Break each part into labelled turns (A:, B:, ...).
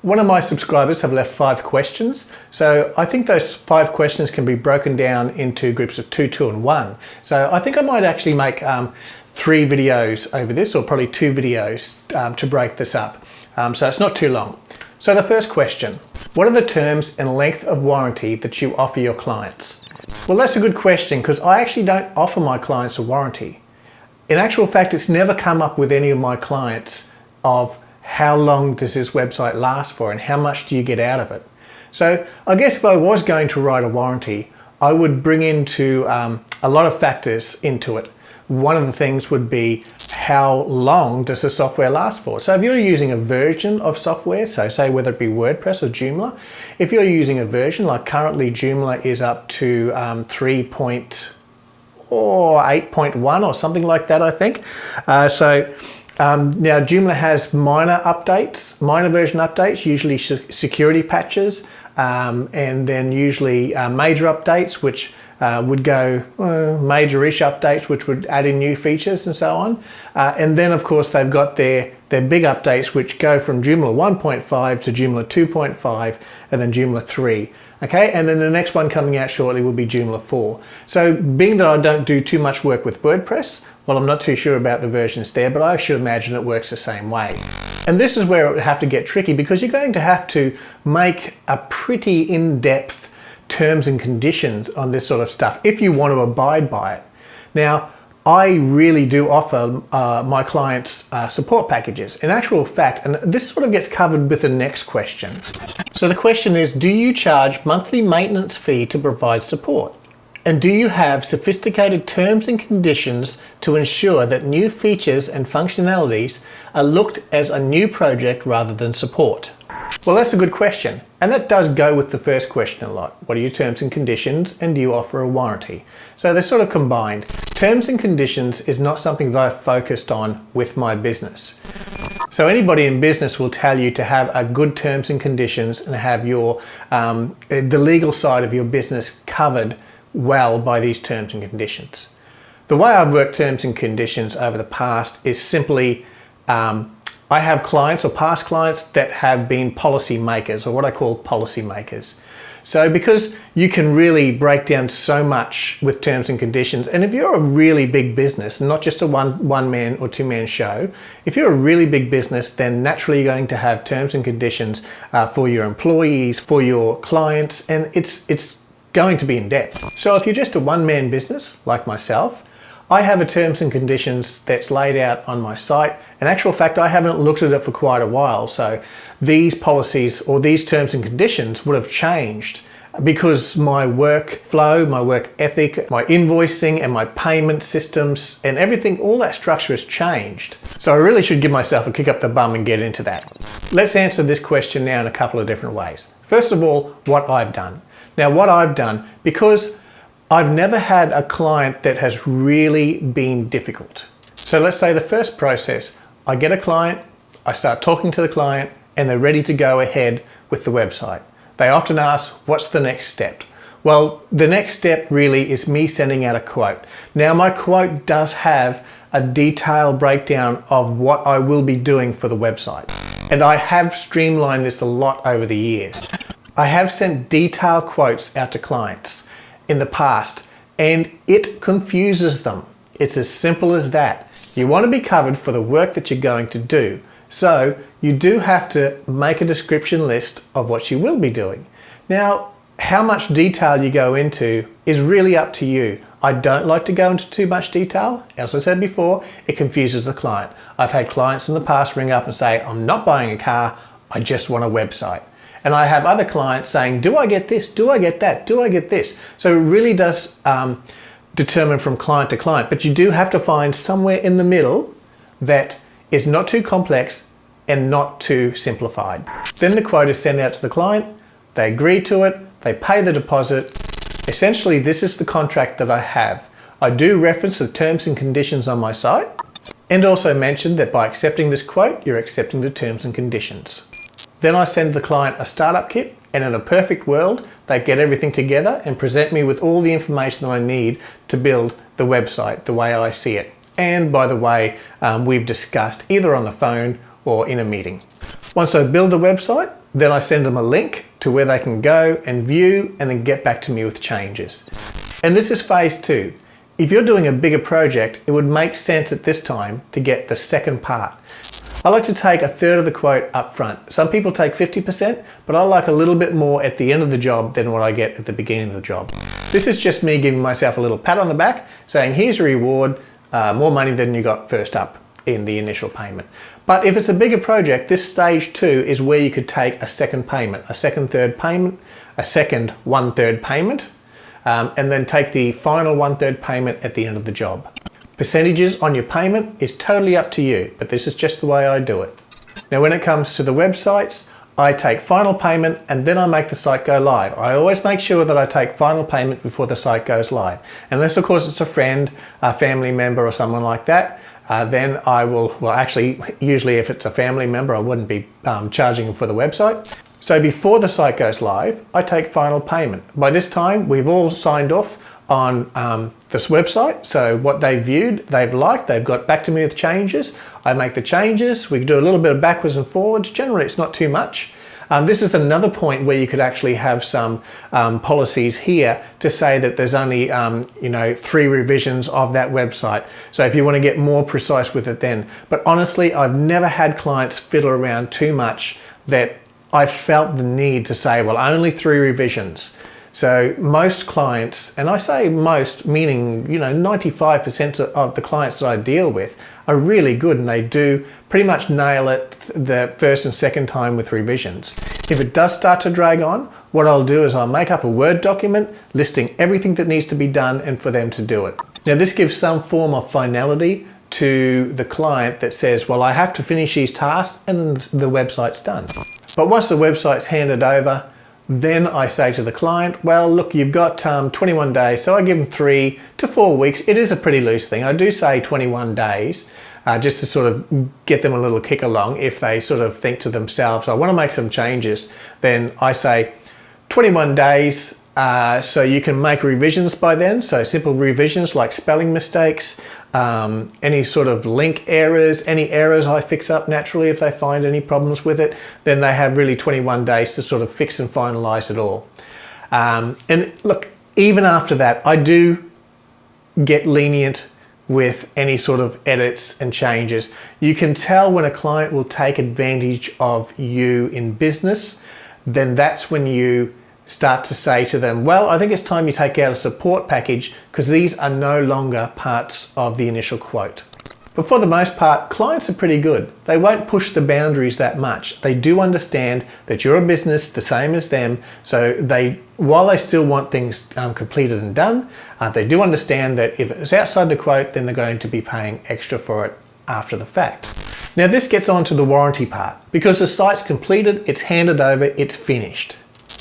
A: One of my subscribers have left 5 questions. So I think those 5 questions can be broken down into groups of 2, 2 and 1. So I think I might actually make 3 videos over this, or probably 2 videos to break this up. So it's not too long. So the first question, what are the terms and length of warranty that you offer your clients? Well, that's a good question, because I actually don't offer my clients a warranty. In actual fact, it's never come up with any of my clients of how long does this website last for and how much do you get out of it. So I guess if I was going to write a warranty, I would bring into a lot of factors into it. One of the things would be how long does the software last for? So if you're using a version of software, so say whether it be WordPress or Joomla, if you're using a version, like currently Joomla is up to 8.1 or something like that, I think. Now Joomla has minor version updates, usually security patches, and then usually major updates, which would go major-ish updates, which would add in new features and so on. And then of course they've got their big updates, which go from Joomla 1.5 to Joomla 2.5 and then Joomla 3. Okay, and then the next one coming out shortly will be Joomla 4. So being that I don't do too much work with WordPress, well, I'm not too sure about the versions there, but I should imagine it works the same way. And this is where it would have to get tricky, because you're going to have to make a pretty in-depth terms and conditions on this sort of stuff if you want to abide by it. Now, I really do offer my clients support packages. In actual fact, and this sort of gets covered with the next question. So the question is, do you charge monthly maintenance fee to provide support? And do you have sophisticated terms and conditions to ensure that new features and functionalities are looked as a new project rather than support? Well, that's a good question. And that does go with the first question a lot. What are your terms and conditions, and do you offer a warranty? So they're sort of combined. Terms and conditions is not something that I've focused on with my business. So anybody in business will tell you to have a good terms and conditions and have your the legal side of your business covered well by these terms and conditions. The way I've worked terms and conditions over the past is simply I have clients or past clients that have been policy makers, or what I call policy makers. So because you can really break down so much with terms and conditions, and if you're a really big business, not just a one-man or two-man show, if you're a really big business, then naturally you're going to have terms and conditions for your employees, for your clients, and it's going to be in depth. So if you're just a one-man business like myself, I have a terms and conditions that's laid out on my site. In actual fact, I haven't looked at it for quite a while, so these policies or these terms and conditions would have changed because my workflow, my work ethic, my invoicing and my payment systems and everything, all that structure has changed. So I really should give myself a kick up the bum and get into that. Let's answer this question now in a couple of different ways. First of all, what I've done. Now, what I've done, because I've never had a client that has really been difficult. So let's say the first process, I get a client, I start talking to the client, and they're ready to go ahead with the website. They often ask, what's the next step? Well, the next step really is me sending out a quote. Now, my quote does have a detailed breakdown of what I will be doing for the website. And I have streamlined this a lot over the years. I have sent detailed quotes out to clients in the past, and it confuses them. It's as simple as that. You want to be covered for the work that you're going to do. So you do have to make a description list of what you will be doing. Now, how much detail you go into is really up to you. I don't like to go into too much detail. As I said before, it confuses the client. I've had clients in the past ring up and say, I'm not buying a car, I just want a website. And I have other clients saying, do I get this? Do I get that? Do I get this? So it really does determine from client to client, but you do have to find somewhere in the middle that is not too complex and not too simplified. Then the quote is sent out to the client, they agree to it, they pay the deposit. Essentially, this is the contract that I have. I do reference the terms and conditions on my site and also mention that by accepting this quote, you're accepting the terms and conditions. Then I send the client a startup kit, and in a perfect world, they get everything together and present me with all the information that I need to build the website the way I see it. And by the way, we've discussed either on the phone or in a meeting. Once I build the website, then I send them a link to where they can go and view and then get back to me with changes. And this is phase 2. If you're doing a bigger project, it would make sense at this time to get the second part. I like to take a third of the quote up front. Some people take 50%, but I like a little bit more at the end of the job than what I get at the beginning of the job. This is just me giving myself a little pat on the back, saying here's a reward, more money than you got first up in the initial payment. But if it's a bigger project, this stage 2 is where you could take a second payment, a second third payment, a second 1/3 payment, and then take the final 1/3 payment at the end of the job. Percentages on your payment is totally up to you, but this is just the way I do it. Now, when it comes to the websites, I take final payment and then I make the site go live. I always make sure that I take final payment before the site goes live. Unless, of course, it's a friend, a family member or someone like that, then I will, well, actually, usually if it's a family member, I wouldn't be charging them for the website. So before the site goes live, I take final payment. By this time, we've all signed off on this website. So what they viewed, they've liked, they've got back to me with changes. I make the changes. We do a little bit of backwards and forwards. Generally, it's not too much. This is another point where you could actually have some policies here to say that there's only 3 revisions of that website. So if you want to get more precise with it then. But honestly, I've never had clients fiddle around too much that I felt the need to say, well, only 3 revisions. So most clients, and I say most, meaning 95% of the clients that I deal with are really good and they do pretty much nail it the first and second time with revisions. If it does start to drag on, what I'll do is I'll make up a Word document listing everything that needs to be done and for them to do it. Now this gives some form of finality to the client that says, well, I have to finish these tasks and then the website's done. But once the website's handed over, then I say to the client, well, look, you've got 21 days. So I give them 3 to 4 weeks. It is a pretty loose thing. I do say 21 days just to sort of get them a little kick along. If they sort of think to themselves, I want to make some changes, then I say 21 days. So you can make revisions by then. So simple revisions like spelling mistakes, any sort of link errors, any errors I fix up naturally if they find any problems with it, then they have really 21 days to sort of fix and finalize it all. And look, even after that, I do get lenient with any sort of edits and changes. You can tell when a client will take advantage of you in business, then that's when you start to say to them, well, I think it's time you take out a support package because these are no longer parts of the initial quote. But for the most part, clients are pretty good. They won't push the boundaries that much. They do understand that you're a business the same as them. So while they still want things completed and done, they do understand that if it's outside the quote, then they're going to be paying extra for it after the fact. Now this gets on to the warranty part. Because the site's completed, it's handed over, it's finished.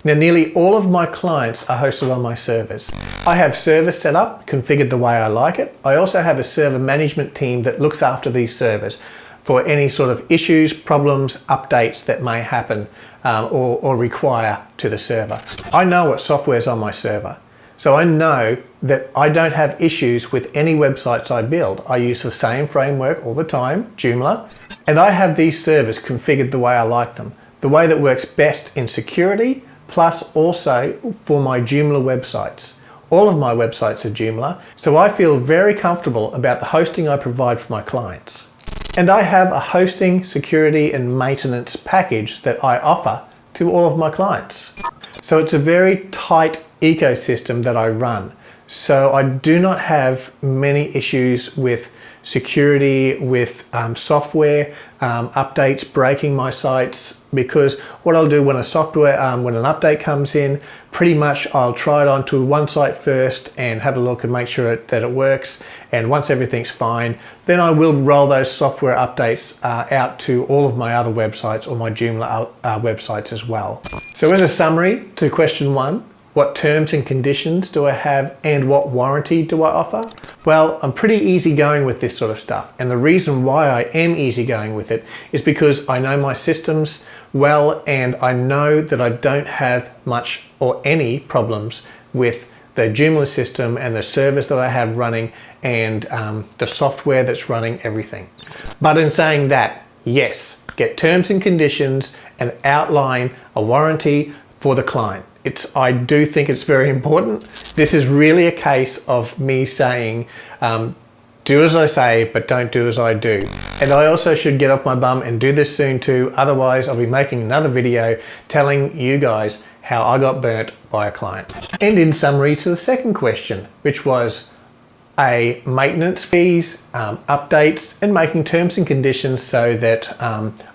A: Now, nearly all of my clients are hosted on my servers. I have servers set up, configured the way I like it. I also have a server management team that looks after these servers for any sort of issues, problems, updates that may happen or require to the server. I know what software's on my server. So I know that I don't have issues with any websites I build. I use the same framework all the time, Joomla, and I have these servers configured the way I like them, the way that works best in security, plus also for my Joomla websites. All of my websites are Joomla, so I feel very comfortable about the hosting I provide for my clients. And I have a hosting, security, and maintenance package that I offer to all of my clients. So it's a very tight ecosystem that I run. So I do not have many issues with security, with software updates breaking my sites, because what I'll do when an update comes in, pretty much I'll try it onto one site first and have a look and make sure that it works. And once everything's fine, then I will roll those software updates out to all of my other websites or my Joomla websites as well. So as a summary to question 1, what terms and conditions do I have and what warranty do I offer? Well, I'm pretty easygoing with this sort of stuff. And the reason why I am easygoing with it is because I know my systems well and I know that I don't have much or any problems with the Joomla system and the service that I have running and the software that's running everything. But in saying that, yes, get terms and conditions and outline a warranty for the client. I do think it's very important. This is really a case of me saying, do as I say, but don't do as I do. And I also should get off my bum and do this soon too. Otherwise, I'll be making another video telling you guys how I got burnt by a client. And in summary to the second question, which was maintenance fees, updates, and making terms and conditions so that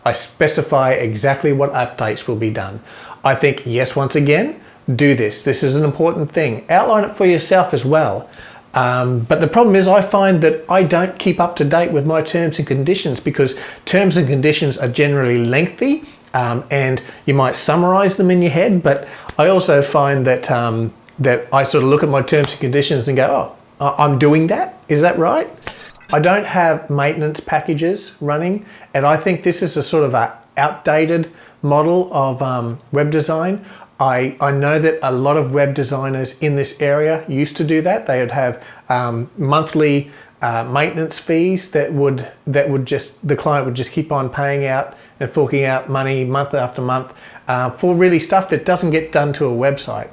A: I specify exactly what updates will be done. I think, yes, once again, do this. This is an important thing. Outline it for yourself as well. But the problem is I find that I don't keep up to date with my terms and conditions because terms and conditions are generally lengthy and you might summarize them in your head, but I also find that, that I sort of look at my terms and conditions and go, oh, I'm doing that? Is that right? I don't have maintenance packages running, and I think this is a sort of a outdated model of web design. I know that a lot of web designers in this area used to do that. They would have monthly maintenance fees that would just, the client would just keep on paying out and forking out money month after month for really stuff that doesn't get done to a website.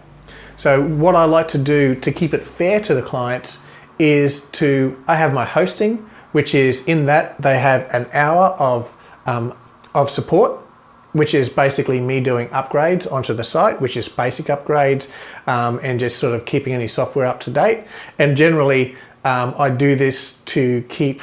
A: So what I like to do to keep it fair to the clients is I have my hosting, which is in that they have an hour of support, which is basically me doing upgrades onto the site, which is basic upgrades and just sort of keeping any software up to date. And generally, I do this to keep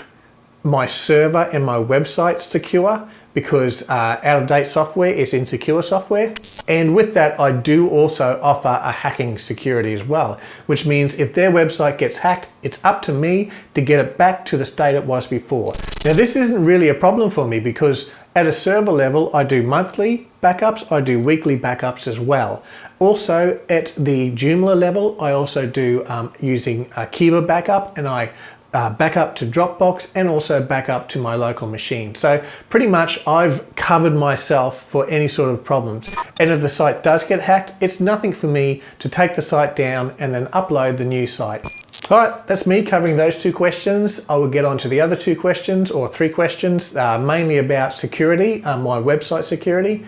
A: my server and my website secure because out-of-date software is insecure software. And with that, I do also offer a hacking security as well, which means if their website gets hacked, it's up to me to get it back to the state it was before. Now, this isn't really a problem for me because at a server level, I do monthly backups, I do weekly backups as well. Also at the Joomla level, I also do using a Kiva backup, and I back up to Dropbox and also back up to my local machine. So pretty much I've covered myself for any sort of problems. And if the site does get hacked, it's nothing for me to take the site down and then upload the new site. All right, that's me covering those two questions. I will get on to the other two questions or three questions, mainly about security, my website security,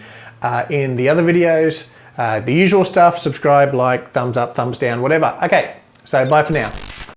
A: in the other videos. The usual stuff, subscribe, like, thumbs up, thumbs down, whatever. Okay, so bye for now.